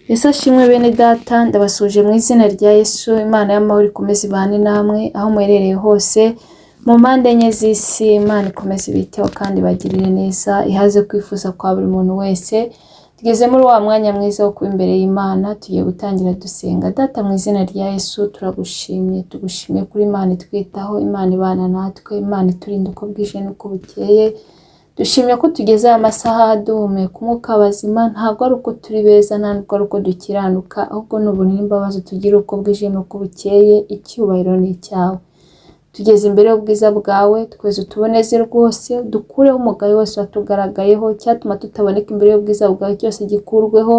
Yesu ashimwe bene data, ndabasuje mu izina rya Yesu. Imana y'amahoro ikomeze ibane namwe aho muherereye hose mu mpande enye z'isi. Imana ikomeze ibiteho kandi bagirire neza, ihaze kwifuza kwa buri muntu wese. Tugeze muri wa mwanya mwiza wo kuba imbere y'Imana, tugiye gutangira dusenga. Data, mu izina rya Yesu turagushimye, tugushimiye kuri Imana itwitaho, Imana ibana natwe, Imana iturinda uko bwije n'uko bukeye. Dushimye ko tugeze amasaha duhumeka umwuka bazima, ntabwo ari uko turi beza, ntabwo ari uko dukiranuka, ahubwo ni ubuntu n'imbabazi tugira uko bwije n'uko bukeye. Icyubahiro ni icyawe. Tugeze imbere y'ubwiza bwawe, tweze utuboneze rwose, dukureho umugayo wose watugaragayeho, cyatuma tutaboneka imbere y'ubwiza bwawe cyose gikurweho,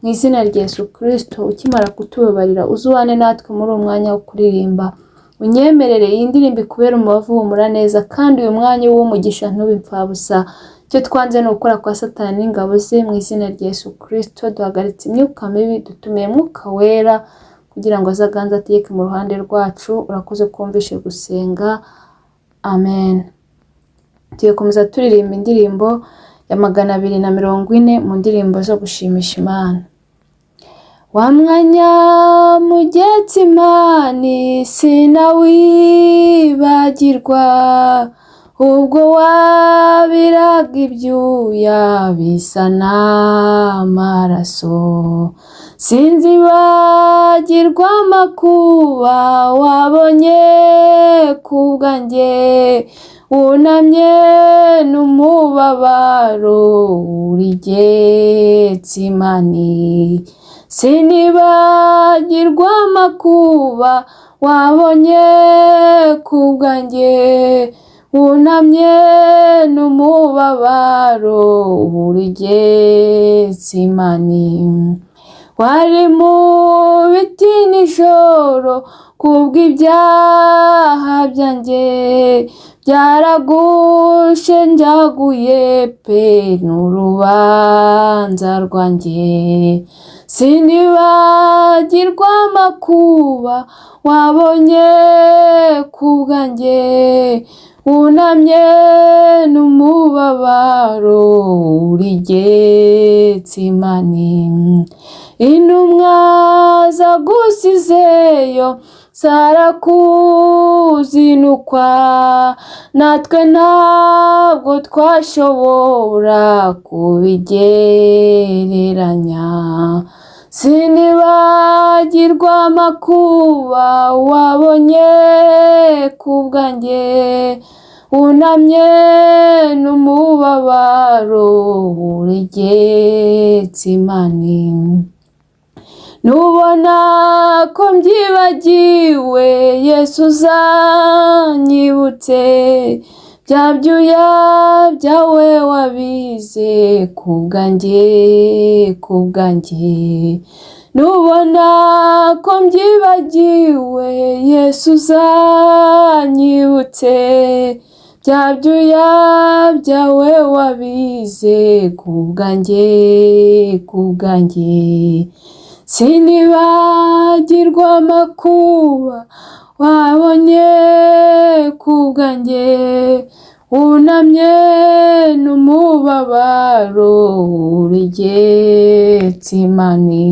mu izina rya Yesu Kristo. Ukimara kutubabarira uzubane natwe muri uwo mwanya wo kuririmba. Unyemerere iyi ndirimbo ikubere umubavu humura neza, kandi uyu mwanya w'umugisha ntube impfabusa. Icyo twanze ni ukora kwa Satani n'ingabo ze, mu izina rya Yesu Kristo. Duhagaritse imyuka mibi, dutumiye Mwuka Wera kugira ngo azaganze ategeke mu ruhande rwacu. Urakoze kumvishe gusenga, amen. Tugiye komeza turirimba indirimbo ya 240 mu ndirimbo zo gushimisha Imana. Wa mwanya mu Getsimani sinawibagirwa, ubwo wabiraga ibyuya bisa n'amaraso. Sinzibagirwa amakuba wabonye ku bwanjye, wunamye n'umubabaro uri Getsimani. Sinibagirwa amakuba wabonye ku bwanjye, wunamye n'umubabaro uri Getsimani. Wari mu biti nijoro kubw'ibyaha byanjye, byaragushenjaguye pe n'urubanza rwanjye. Sinibagirwa amakuba wabonye ku bwanjye, wunamye n'umubabaro uri Getsimani. Intumwa zagusizeyo zarakuzinukwa, natwe ntabwo twashobora kubigereranya. Sinibagirwa amakuba wabonye ku bwanjye, wunamye n'umubabaro uri Getsimani. Nubona ko mbyibagiwe Yesu uzanyibutse, bya byuya byawe wabize ku bwanjye, ku bwanjye. Nubona ko mbyibagiwe Yesu uzanyibutse, bya byuya byawe wabize ku bwanjye, ku bwanjye. Sinibagirwa amakuba wabonye ku bwanjye, wunamye n'umubabaro uri Getsimani.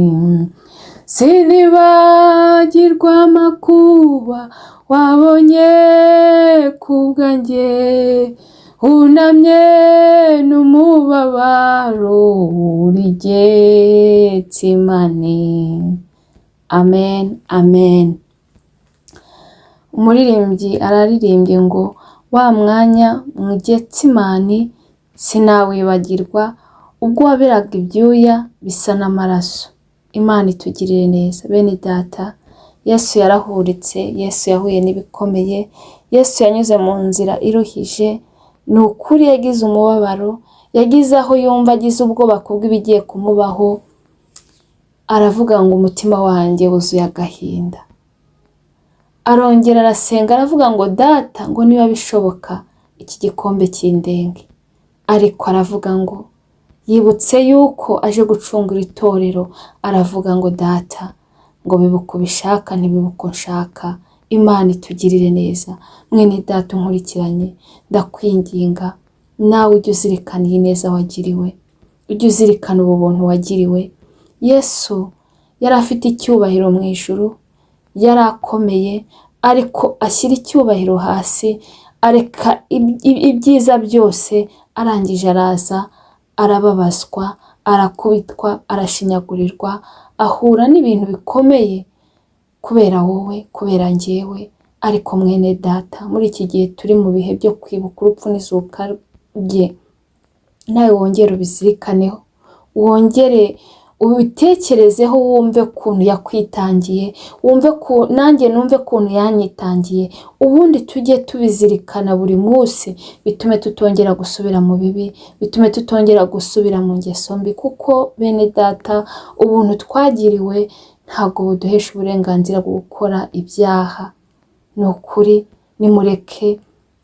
Sinibagirwa amakuba wabonye ku bwanjye, wunamye n'umubabaro uri Getsimani. Amen, amen. Umuririmbyi araririmbye ngo wa mwanya mu Getsimani sinawibagirwa, ubwo wabiraga ibyuya bisa n'amaraso. Imana itugirire neza. Bene data, Yesu yarahuritse, Yesu yahuye n'ibikomeye, Yesu yanyuze mu nzira iruhije. Ni ukuri yagize umubabaro, yagize aho yumva agize ubwoba kubw'ibigiye kumubaho. Aravuga ngo umutima wanjye wuzuye agahinda. Arongera arasenga aravuga ngo Data, ngo niba bishoboka iki gikombe kindenge. Ariko aravuga ngo yibutse yuko aje gucungura itorero, aravuga ngo Data, ngo bibuka ubishaka ntibibuka nshaka. Imana itugirire neza. Mwene data unkurikiranye, ndakwinginga nawe ujye uzirikana iyi neza wagiriwe, ujye uzirikana ubu buntu wagiriwe. Yesu yari afite icyubahiro mu ijuru, yari akomeye, ariko ashyira icyubahiro hasi, areka ibyiza byose, arangije araza arababazwa, arakubitwa, arashinyagurirwa, ahura n'ibintu bikomeye kubera wowe, kubera njyewe. Ariko mwene data, muri iki gihe turi mu bihe byo kwibuka urupfu n'izuka rye, nawe wongere ubizirikaneho, wongere ubitekerezeho, wumve ukuntu yakwitangiye, wumve ko nanjye numve ukuntu yanyitangiye, ubundi tujye tubizirikana buri munsi, bitume tutongera gusubira mu bibi, bitume tutongera gusubira mu ngeso mbi, kuko bene data, ubuntu twagiriwe ntabwo buduhesha uburenganzira bwo gukora ibyaha. Ni ukuri, nimureke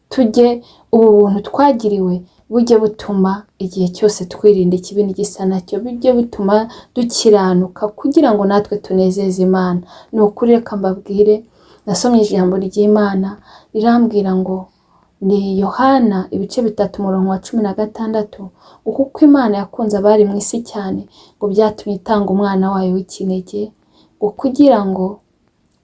tujye ubu buntu twagiriwe bujye butuma igihe cyose twirinda ikibi n'igisa nacyo, bijye bituma dukiranuka kugira ngo natwe tunezeze Imana. Ni ukuri, reka mbabwire, nasomye ijambo ry'Imana rirambwira ngo ni Yohana ibice 3:16, kuko Imana yakunze abari mu isi cyane ngo byatumye itanga umwana wayo w'ikinege, ngo kugira ngo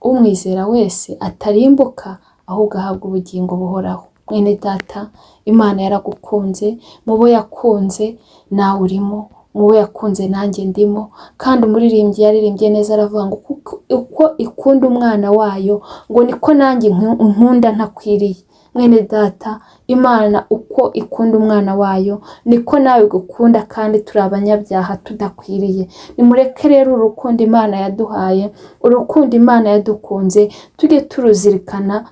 umwizera wese atarimbuka ahubwo ahabwa ubugingo buhoraho. Mwene data, Imana yaragukunze, mu bo yakunze nawe urimo, mu bo yakunze nanjye ndimo. Kandi umuririmbyi yaririmbye neza aravuga ngo uko ikunda umwana wayo, ngo niko nanjye nkunda ntakwiriye. Mwene data, Imana uko ikunda umwana wayo niko nawe gukunda, kandi turi abanyabyaha tudakwiriye. Nimureke rero urukundo Imana yaduhaye, urukundo Imana yadukunze, tujye turuzirikana,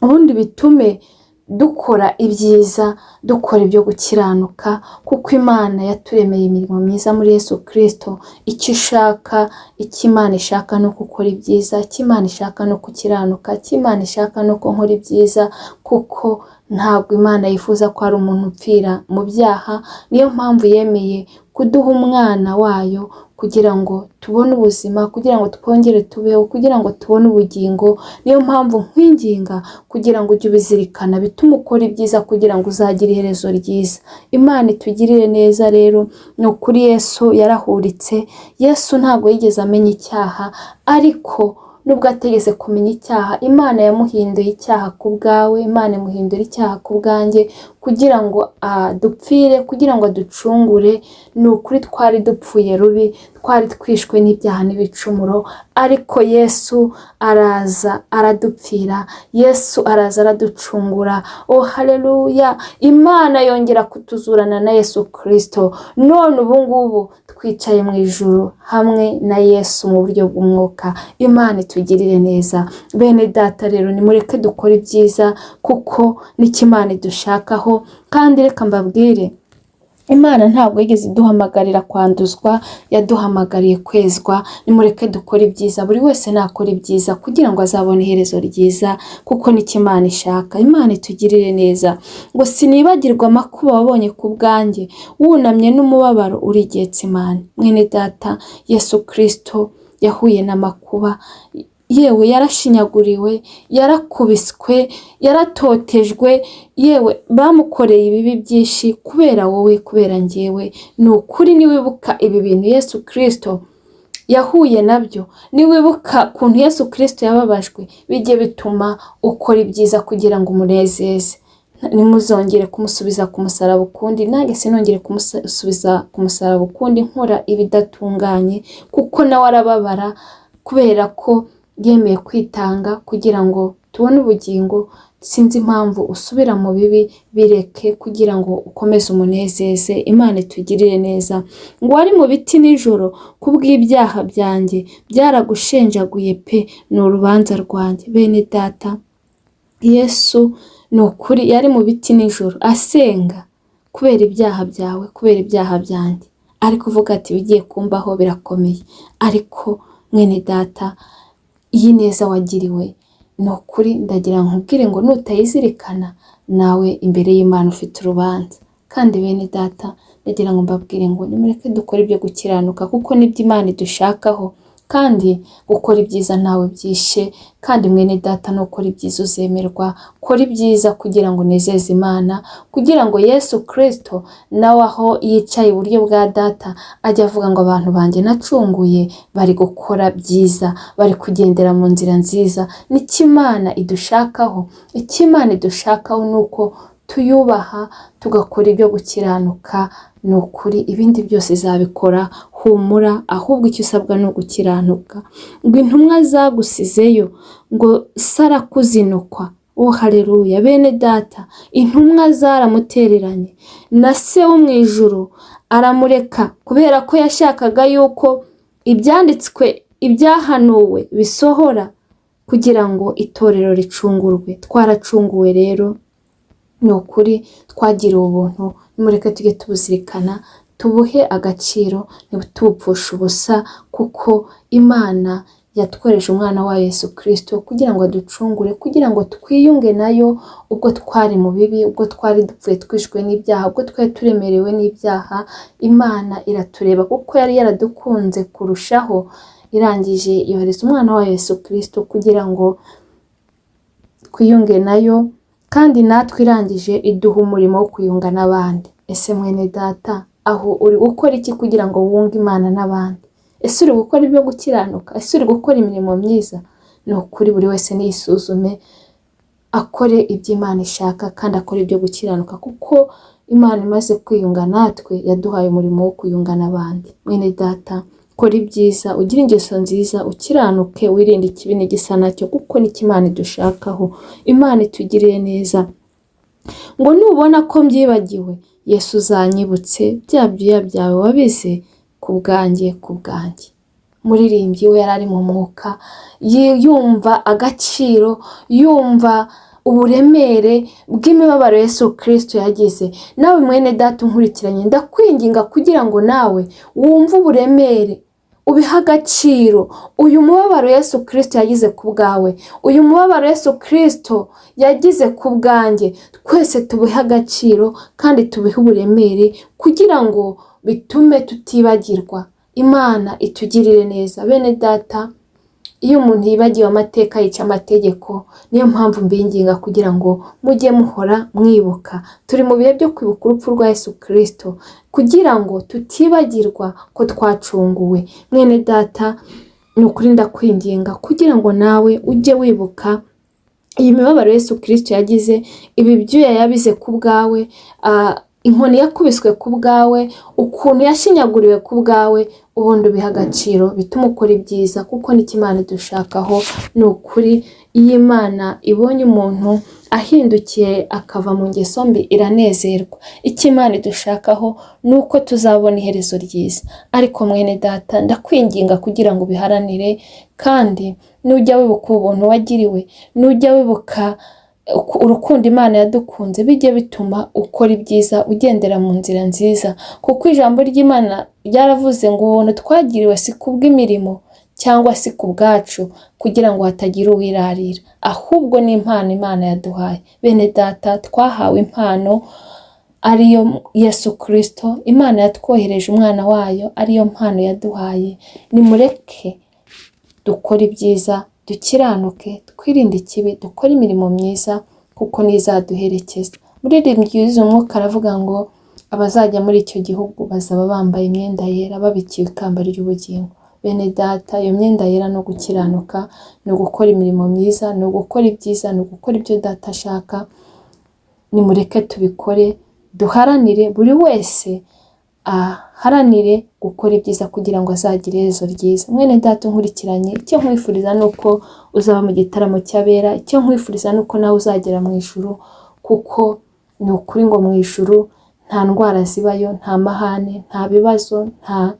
ubundi bitume dukora ibyiza, dukora ibyo gukiranuka, kuko Imana yaturemeye imirimo myiza muri Yesu Kristo. Icyo ishaka, icyo Imana ishaka no gukora ibyiza, icyo Imana ishaka no gukiranuka, icyo Imana ishaka no nkora ibyiza, kuko ntabwo Imana yifuza ko hari umuntu upfira mu byaha. Niyo mpamvu yemeye kuduha umwana wayo kugira ngo tubone ubuzima, kugira ngo twongere tubeho, kugira ngo tubone ubugingo. Niyo mpamvu nkwinginga kugira ngo ujye ubizirikana, bitume ukora ibyiza kugira ngo uzagire iherezo ryiza. Imana itugirire neza rero. Ni ukuri, Yesu yarahuritse. Yesu ntabwo yigeze amenya icyaha, ariko nubwo ategeze kumenya icyaha, Imana yamuhinduye icyaha ku bwawe, Imana imuhindura icyaha ku bwanjye, kugira ngo dupfire, kugira ngo aducungure. Ni ukuri, twari dupfuye rubi, twari twishwe n'ibyaha n'ibicumuro, ariko Yesu araza aradupfira, Yesu araza araducungura. Oh haleluya! Imana yongera kutuzurana na Yesu Kristo, none ubu ngubu twicaye mu ijuru hamwe na Yesu mu buryo bw'umwuka. Imana itugirire neza. Bene data rero, nimureke dukora ibyiza, kuko n'icyo Imana idushakaho. Kandi reka mbabwire, Imana ntabwo yigeze iduhamagarira kwanduzwa, yaduhamagariye kwezwa. Nimureke dukora ibyiza, buri wese nakora ibyiza kugira ngo azabone iherezo ryiza, kuko n'icyo Imana ishaka. Imana itugirire neza. Ngo sinibagirwa amakuba wabonye ku bwanjye, wunamye n'umubabaro uri Getsemani. Mwene data, Yesu Kristo yahuye n'amakuba, yewe yarashinyaguriwe, yarakubiswe, yaratotejwe, yewe bamukoreye ibibi byinshi kubera wowe, kubera njyewe. Ni ukuri, niwibuka ibi bintu Yesu Kristo yahuye nabyo, niwibuka kuntu Yesu Kristo yababajwe, bijye bituma ukora ibyiza kugira ngo umunezeze. Nimuzongere kumusubiza ku musaraba ukundi, nanjye sinongere kumusubiza ku musaraba ukundi nkora ibidatunganye, kuko nawe arababara kubera ko yemeye kwitanga kugira ngo tubone ubugingo. Sinzi impamvu usubira mu bibi, bireke kugira ngo ukomeze umunezeze. Imana itugirire neza. Ngo wari mu biti nijoro kubw'ibyaha byanjye, byaragushenjaguye pe, ni urubanza rwanjye. Bene data, Yesu ni ukuri yari mu biti nijoro asenga kubera ibyaha byawe, kubera ibyaha byanjye, ariko uvuga ati bigiye kumbaho birakomeye. Ariko mwene data, iyi neza wagiriwe, ni ukuri ndagira nkubwire ngo nutayizirikana, nawe imbere y'Imana ufite urubanza. Kandi bene data, ndagira ngo mbabwire ngo nimureke dukore ibyo gukiranuka, kuko nibyo Imana idushakaho, kandi gukora ibyiza ntawe byishe, kandi mwene data nukora ibyiza uzemerwa. Kora ibyiza kugira ngo unezeze Imana, kugira ngo Yesu Kristo nawe aho yicaye iburyo bwa data ajya avuga ngo abantu banjye nacunguye bari gukora byiza, bari kugendera mu nzira nziza. Nicyo Imana idushakaho. Icyo Imana idushakaho ni uko tuyubaha, tugakora ibyo gukiranuka. Ni ukuri ibindi byose izabikora, humura. Ahubwo icyo usabwa ni ugukiranuka. Ngo intumwa zagusizeyo ngo sarakuzinukwa. Oh haleluya! Bene data, intumwa zaramutereranye na se wo mu ijuru aramureka kubera ko yashakaga yuko ibyanditswe, ibyahanuwe bisohora kugira ngo itorero ricungurwe. Twaracunguwe rero, ni ukuri twagiriwe ubuntu. Nimureke tujye tubuzirikana, tubuhe agaciro, ntitubupfushe ubusa, kuko Imana yatwohereje umwana wa Yesu Kristo kugira ngo aducungure, kugira ngo twiyunge nayo ubwo twari mu bibi, ubwo twari dupfuye twishwe n'ibyaha, ubwo twari turemerewe n'ibyaha. Imana iratureba kuko yari yaradukunze kurushaho, irangije yohereza umwana wa Yesu Kristo kugira ngo twiyunge nayo, kandi natwe irangije iduha umurimo wo kuyunga n'abandi. Ese mwene data, aho uri gukora iki kugira ngo wunge Imana n'abandi? Ese uri gukora ibyo gukiranuka? Ese uri gukora imirimo myiza? Ni ukuri buri wese niyisuzume, akore ibyo Imana ishaka kandi akore ibyo gukiranuka, kuko Imana imaze kwiyunga natwe yaduhaye umurimo wo kuyunga n'abandi. Mwene data, kora ibyiza, ugire ingeso nziza, ukiranuke, wirinde ikibi n'igisa nacyo, kuko nicyo Imana idushakaho. Imana itugirire neza. Ngo nubona ko mbyibagiwe, Yesu uzanyibutse bya byuya byawe wabize ku bwanjye. Muririmbyi we yari ari mu mwuka, yumva agaciro, yumva uburemere bw'imibabaro Yesu Kristo yagize. Nawe mwene data unkurikiranye, ndakwinginga kugira ngo nawe wumve uburemere, ubiha agaciro uyu mubabaro Yesu Kristo yagize ku bwawe, uyu mubabaro Yesu Kristo yagize ku bwanjye. Twese tubihe agaciro kandi tubihe uburemere kugira ngo bitume tutibagirwa. Imana itugirire neza. Bene data, iyo umuntu yibagiwe amateka yica amategeko. Niyo mpamvu mbinginga kugira ngo mujye muhora mwibuka. Turi mu bihe byo kwibuka urupfu rwa Yesu Kristo kugira ngo tutibagirwa ko twacunguwe. Mwene data, ni ukuri ndakwinginga kugira ngo nawe ujye wibuka iyi mibabaro Yesu Kristo yagize, ibi byuya yabize ku bwawe, inkoni yakubiswe ku bwawe, ukuntu yashinyaguriwe ku bwawe. Ubundi ubiha agaciro, bituma ukora ibyiza, kuko nicyo Imana idushakaho. Ni ukuri iyo Imana ibonye umuntu ahindukiye akava mu ngeso mbi iranezerwa. Icyo Imana idushakaho ni uko tuzabona iherezo ryiza. Ariko mwene data, ndakwinginga kugira ngo ubiharanire, kandi nujya wibuka ubuntu wagiriwe, nujya wibuka urukundo Imana yadukunze, bijye bituma ukora ibyiza, ugendera mu nzira nziza, kuko ijambo ry'Imana ryaravuze ngo ubuntu twagiriwe si kubw'imirimo cyangwa si ku bwacu, kugira ngo hatagira uwirarira, ahubwo ni impano Imana yaduhaye. Bene data, twahawe impano ariyo Yesu Kristo. Imana yatwohereje umwana wayo, ariyo mpano yaduhaye. Nimureke dukora ibyiza, dukiranuke, twirinde ikibi, dukore imirimo myiza, kuko nizaduherekeza. Muririmbyi umwuka aravuga ngo abazajya muri icyo gihugu bazaba bambaye imyenda yera, babikiwe ikamba ry'ubugingo. Bene data, iyo myenda yera no gukiranuka, no gukora imirimo myiza, no gukora ibyiza, no gukora ibyo data ashaka. Nimureke tubikore, duharanire, buri wese haranire gukora ibyiza kugira ngo azagire iherezo ryiza. Mwene data unkurikiranye, icyo nkwifuriza ni uko uzaba mu gitaramo cy'abera. Icyo nkwifuriza ni uko nawe uzagera mu ijuru, kuko ni ukuri ngo mu ijuru nta ndwara zibayo, nta mahane, nta bibazo, nta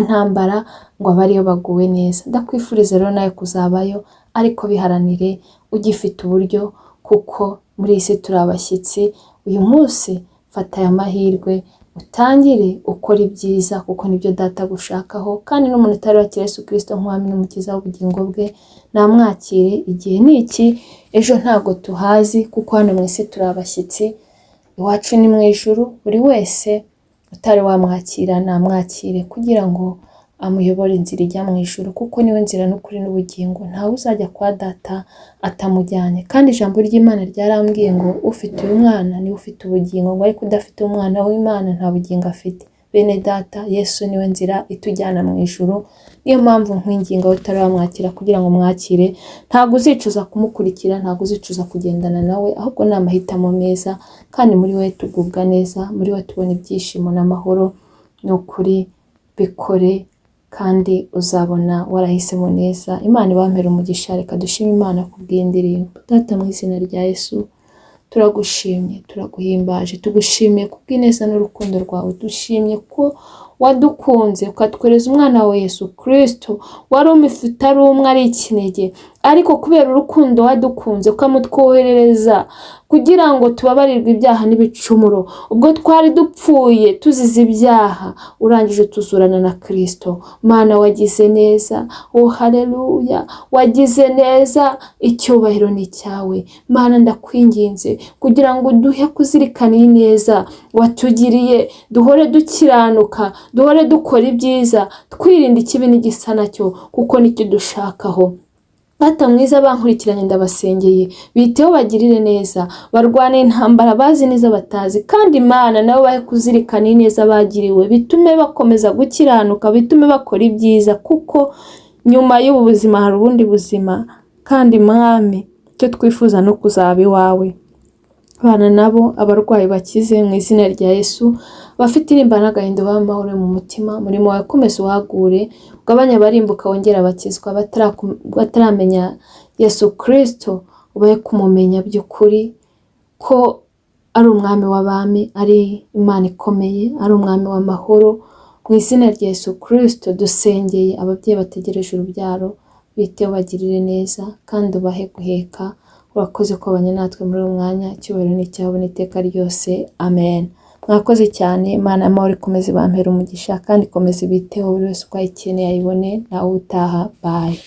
ntambara, ngo abariyo baguwe neza. Ndakwifuriza rero nawe kuzabayo, ariko biharanire ugifite uburyo, kuko muri iyi si turi abashyitsi. Uyu munsi fata aya mahirwe, utangire ukora ibyiza, kuko nibyo data agushakaho. Kandi n'umuntu utari wakira Yesu Kristo nk'umwami n'umukiza w'ubugingo bwe, namwakire. Igihe ni iki, ejo ntago tuhazi, kuko hano mu isi turi abashyitsi, iwacu ni mu ijuru. Buri wese utari wamwakira namwakire, kugira ngo amuyobora inzira ijya mu ijuru, kuko niwe nzira n'ukuri n'ubugingo, ntawe uzajya kwa data atamujyanye. Kandi ijambo ry'Imana ryarambwiye ngo ufite uyu mwana niwe ufite ubugingo, ngo ariko udafite umwana w'Imana nta bugingo afite. Bene data, Yesu niwe nzira itujyana mu ijuru. Niyo mpamvu nkwinginga utaramwakira kugira ngo mwakire. Ntabwo uzicuza kumukurikira, ntabwo uzicuza kugendana nawe, ahubwo ni amahitamo meza. Kandi muri we tugubwa neza, muri we tubona ibyishimo n'amahoro. Ni ukuri bikore kandi uzabona warahisemo neza. Imana ibampere umugisha. Reka dushime Imana kubw'iyi ndirimbo. Data, mu izina rya Yesu turagushimye, turaguhimbaje, tugushimiye kubw'ineza n'urukundo rwawe. Dushimye ko wadukunze ukatwereza umwana wawe Yesu Kristo, wari umufite ari umwe ari ikinege, ariko kubera urukundo wadukunze ukamutwoherereza kugira ngo tubabarirwe ibyaha n'ibicumuro. Ubwo twari dupfuye tuzize ibyaha, urangije tuzurana na Kristo. Mana, wagize neza. Oh haleluya, wagize neza. Icyubahiro ni cyawe. Mana, ndakwinginze kugira ngo duhe kuzirikana ineza watugiriye, duhore dukiranuka, duhore dukora ibyiza, twirinda ikibi n'igisa nacyo, kuko nicyo dushakaho. Data mwiza, bankurikiranye ndabasengeye, biteho bagirire neza, barwane intambara bazi neza batazi. Kandi Mana, nabo bahe kuzirikana ineza bagiriwe, bitume bakomeza gukiranuka, bitume bakora ibyiza, kuko nyuma y'ubu buzima hari ubundi buzima. Kandi Mwami, icyo twifuza no kuzaba iwawe. Bana nabo, abarwayi bakize mu izina rya Yesu, bafite irimba n'agahinda b'amahoro mu mutima. Murimo wawe komeza uhagure, ugabanya abarimbuka wongera abakizwa. Bataramenya Yesu Kristo, ubahe kumumenya by'ukuri ko ari umwami w'abami, ari Imana ikomeye, ari umwami w'amahoro. Mu izina rya Yesu Kristo dusengeye ababyeyi bategereje urubyaro, biteho bagirire neza kandi ubahe guheka. Urakoze ko abanye natwe muri uyu mwanya. Icyubahiro ni cyawe n'iteka ryose. Amen. Mwakoze cyane. Imana y'amahoro ikomeze ibampere umugisha kandi ikomeze ibiteho buri wese uko ayikeneye ayibone. Nawe utaha. Bye.